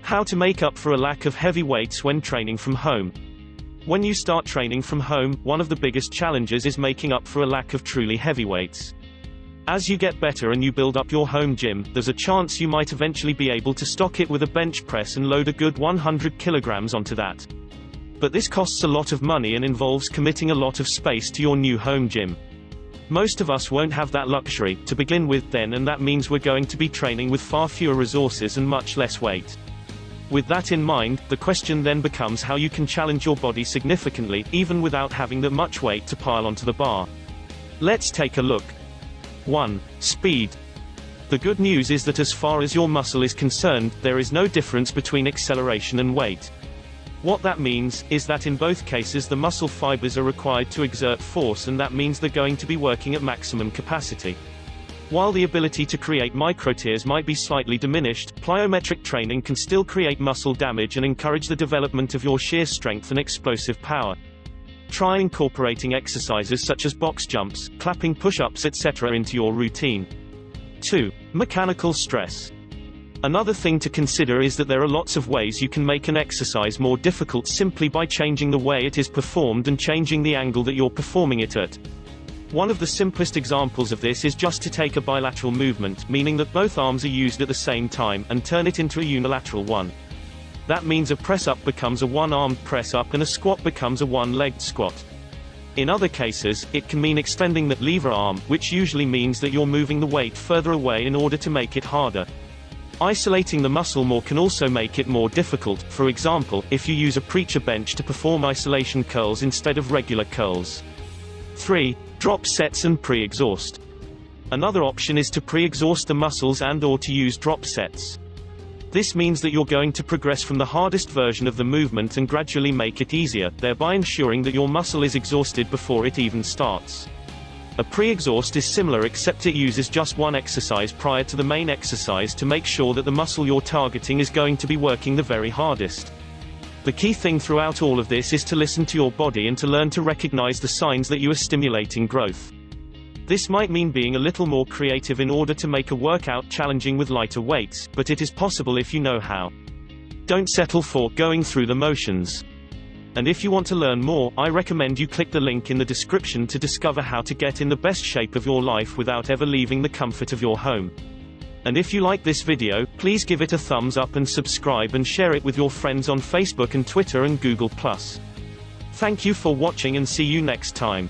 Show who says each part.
Speaker 1: How to make up for a lack of heavy weights when training from home. When you start training from home, one of the biggest challenges is making up for a lack of truly heavy weights. As you get better and you build up your home gym, there's a chance you might eventually be able to stock it with a bench press and load a good 100 kilograms onto that. But this costs a lot of money and involves committing a lot of space to your new home gym. Most of us won't have that luxury to begin with then, and that means we're going to be training with far fewer resources and much less weight. With that in mind, the question then becomes how you can challenge your body significantly, even without having that much weight to pile onto the bar. Let's take a look. 1. Speed. The good news is that as far as your muscle is concerned, there is no difference between acceleration and weight. What that means is that in both cases the muscle fibers are required to exert force, and that means they're going to be working at maximum capacity. While the ability to create microtears might be slightly diminished, plyometric training can still create muscle damage and encourage the development of your shear strength and explosive power. Try incorporating exercises such as box jumps, clapping push-ups, etc. into your routine. 2. Mechanical stress. Another thing to consider is that there are lots of ways you can make an exercise more difficult simply by changing the way it is performed and changing the angle that you're performing it at. One of the simplest examples of this is just to take a bilateral movement, meaning that both arms are used at the same time, and turn it into a unilateral one. That means a press-up becomes a one-armed press-up and a squat becomes a one-legged squat. In other cases, it can mean extending that lever arm, which usually means that you're moving the weight further away in order to make it harder. Isolating the muscle more can also make it more difficult, for example, if you use a preacher bench to perform isolation curls instead of regular curls. 3. Drop sets and pre-exhaust. Another option is to pre-exhaust the muscles and/or to use drop sets. This means that you're going to progress from the hardest version of the movement and gradually make it easier, thereby ensuring that your muscle is exhausted before it even starts. A pre-exhaust is similar, except it uses just one exercise prior to the main exercise to make sure that the muscle you're targeting is going to be working the very hardest. The key thing throughout all of this is to listen to your body and to learn to recognize the signs that you are stimulating growth. This might mean being a little more creative in order to make a workout challenging with lighter weights, but it is possible if you know how. Don't settle for going through the motions. And if you want to learn more, I recommend you click the link in the description to discover how to get in the best shape of your life without ever leaving the comfort of your home. And if you like this video, please give it a thumbs up and subscribe and share it with your friends on Facebook and Twitter and Google+. Thank you for watching and see you next time.